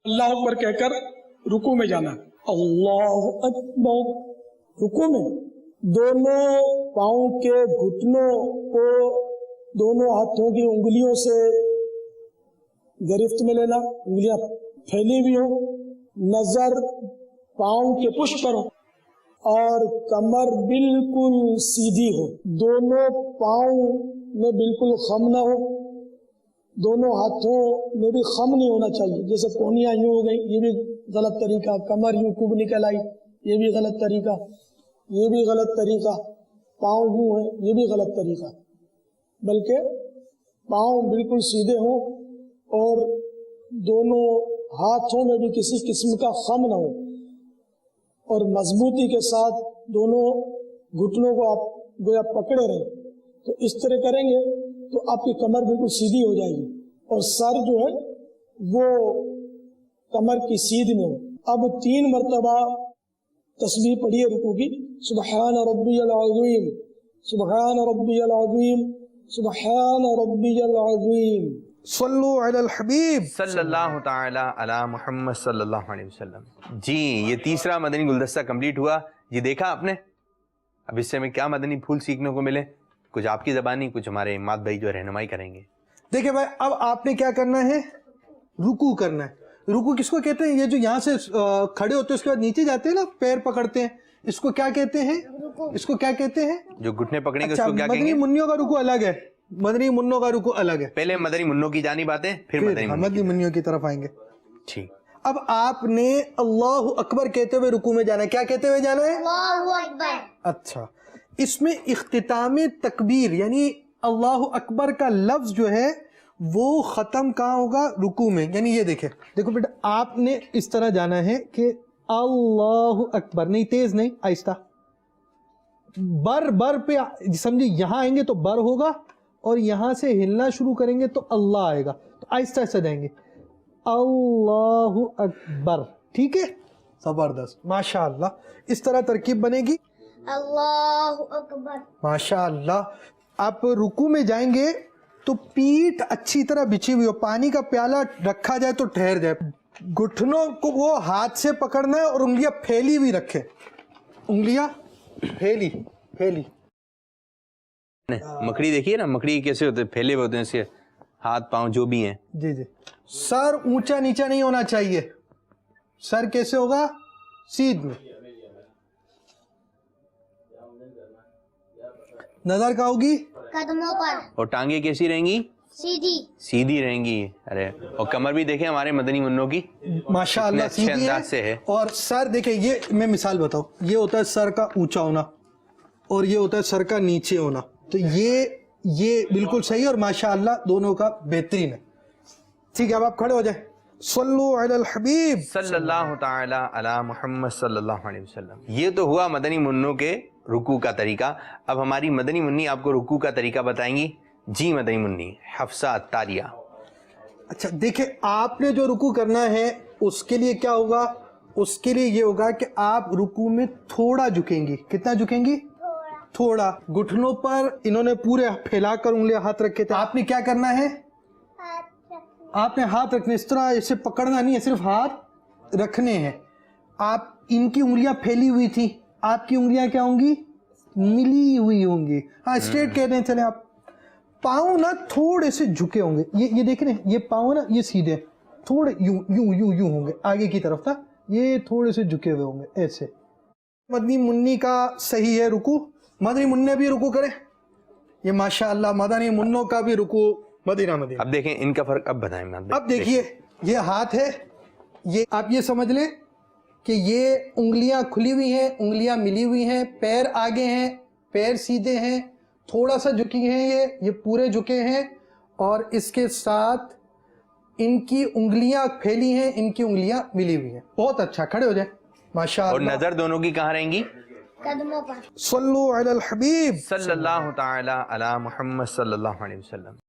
اللہ اکبر کہہ کر رکوع میں جانا. اللہ اکبر. رکوع میں دونوں پاؤں کے گھٹنوں کو دونوں ہاتھوں کی انگلیوں سے گرفت میں لینا, انگلیاں پھیلی ہوئی ہوں, نظر پاؤں کے پشت پر ہو اور کمر بالکل سیدھی ہو. دونوں پاؤں میں بالکل خم نہ ہو, دونوں ہاتھوں میں بھی خم نہیں ہونا چاہیے. جیسے کونیاں یوں ہو گئی, یہ بھی غلط طریقہ. کمر یوں کب نکل آئی, یہ بھی غلط طریقہ. یہ بھی غلط طریقہ. پاؤں یوں ہیں, یہ بھی غلط طریقہ. بلکہ پاؤں بالکل سیدھے ہوں اور دونوں ہاتھوں میں بھی کسی قسم کا خم نہ ہو, اور مضبوطی کے ساتھ دونوں گھٹنوں کو آپ گویا پکڑے رہیں. تو اس طرح کریں گے تو آپ کی کمر بالکل سیدھی ہو جائے گی اور سر جو ہے وہ کمر کی سیدھ میں ہو. اب 3 مرتبہ تسبیح پڑھیے رکوع کی. سبحان ربی العظیم, سبحان ربی العظیم, سبحان ربی العظیم. صلو علی الحبیب صلی اللہ تعالی علی محمد صلی اللہ علیہ وسلم. جی یہ تیسرا مدنی گلدستہ کمپلیٹ ہوا. جی دیکھا آپ نے, اب اس سے ہمیں کیا مدنی پھول سیکھنے کو ملے, کچھ آپ کی زبانی, کچھ ہمارے اماد بھائی جو رہنمائی کریں گے. دیکھیں بھائی, اب آپ نے کیا کرنا ہے, رکوع کرنا ہے. رکوع کس کو کہتے ہیں؟ یہ جو یہاں سے کھڑے ہوتے ہیں اس کے بعد نیچے جاتے ہیں نا, پیر پکڑتے ہیں, اس کو کیا کہتے ہیں؟ اس کو کیا کہتے ہیں؟ جو گھٹنے پکڑیں گے اس اچھا, کو کیا کہیں مدنی گے؟ منوں کا رکوع الگ ہے. مدنی منوں کا رکوع الگ ہے. پہلے مدنی منوں کی جانب آتے ہیں, پھر مدنی منوں کی طرف آئیں گے. ٹھیک. اب آپ نے اللہ اکبر کہتے ہوئے رکوع میں جانا ہے. کیا کہتے ہوئے جانا ہے؟ اللہ اکبر. اچھا, اس میں اختتام تکبیر یعنی اللہ اکبر کا لفظ جو ہے وہ ختم کہاں ہوگا؟ رکوع میں. یعنی یہ دیکھو بیٹا, آپ نے اس طرح جانا ہے کہ اللہ اکبر, نہیں تیز نہیں, آہستہ. بر پہ سمجھے, یہاں آئیں گے تو بر ہوگا اور یہاں سے ہلنا شروع کریں گے تو اللہ آئے گا. تو آہستہ آہستہ جائیں گے, اللہ اکبر. ٹھیک ہے, زبردست, ماشاء اللہ. اس طرح ترکیب بنے گی. اللہ اکبر. ماشاء اللہ. آپ رکوع میں جائیں گے تو پیٹھ اچھی طرح بچھی ہوئی ہو, پانی کا پیالہ رکھا جائے تو ٹھہر جائے, گھٹنوں کو وہ ہاتھ سے پکڑنا ہے اور انگلیاں پھیلی ہوئی رکھے, انگلیاں پھیلی. مکڑی دیکھیے نا, مکڑی کیسے ہوتے ہیں, پھیلے ہوتے ہیں, اس کے ہاتھ پاؤں جو بھی ہیں. جی. سر اونچا نیچا نہیں ہونا چاہیے. سر کیسے ہوگا؟ سیدھ میں. نظر کہاں ہوگی؟ قدموں پر. اور ٹانگیں کیسی رہیں گی؟ سیدھی رہیں گی. ارے, اور کمر بھی دیکھیں ہمارے مدنی منوں کی ماشاءاللہ اچھے سیدھی انداز سے ہے. اور سر دیکھیں, یہ میں مثال بتاؤں, یہ ہوتا ہے سر کا اونچا ہونا اور یہ ہوتا ہے سر کا نیچے ہونا. تو یہ بالکل صحیح اور ماشاءاللہ دونوں کا بہترین ہے. ٹھیک ہے, اب آپ کھڑے ہو جائیں. صلو علی الحبیب صلی اللہ تعالی علی محمد صلی اللہ علیہ وسلم. یہ تو ہوا مدنی منوں کے رکوع کا طریقہ. اب ہماری مدنی منی آپ کو رکوع کا طریقہ بتائیں گی. جی مدنی منی حفصہ تاریہ. اچھا دیکھیں, آپ نے جو رکوع کرنا ہے اس کے لیے کیا ہوگا؟ اس کے لیے یہ ہوگا کہ آپ رکوع میں تھوڑا جھکیں گی. کتنا جھکیں گی؟ تھوڑا. گھٹنوں پر انہوں نے پورے پھیلا کر انگلیاں ہاتھ رکھے تھے. آپ نے کیا کرنا ہے؟ آپ نے ہاتھ رکھنے, اس طرح اسے پکڑنا نہیں ہے, صرف ہاتھ رکھنے ہیں. آپ ان کی انگلیاں پھیلی ہوئی تھی, آپ کی انگلیاں کیا ہوں گی؟ ملی ہوئی ہوں گی. ہاں اسٹریٹ کہہ رہے ہیں. چلیں, آپ پاؤں نا تھوڑے سے جھکے ہوں گے. یہ دیکھ رہے ہیں, یہ پاؤں نا یہ سیدھے, تھوڑے یوں ہوں گے آگے کی طرف تھا, یہ تھوڑے سے جھکے ہوئے ہوں گے ایسے. مدنی منی کا صحیح ہے رکوع. مدنی منع بھی رکوع کریں. یہ ماشاءاللہ مدنی منوں کا بھی رکوع مدینہ. اب دیکھیں ان کا فرق, اب بتائیں. اب دیکھیے, یہ ہاتھ ہے, یہ آپ یہ سمجھ لیں کہ یہ انگلیاں کھلی ہوئی ہیں, انگلیاں ملی ہوئی ہیں, پیر آگے ہیں, پیر سیدھے ہیں, تھوڑا سا جھکی ہیں, یہ پورے جھکے ہیں, اور اس کے ساتھ ان کی انگلیاں پھیلی ہیں, ان کی انگلیاں ملی ہوئی ہیں. بہت اچھا, کھڑے ہو جائیں. ماشاءاللہ. اور نظر دونوں کی کہاں رہیں گی؟ قدموں پر. صلو علی الحبیب صلی اللہ تعالی علی محمد صلی اللہ علیہ وسلم.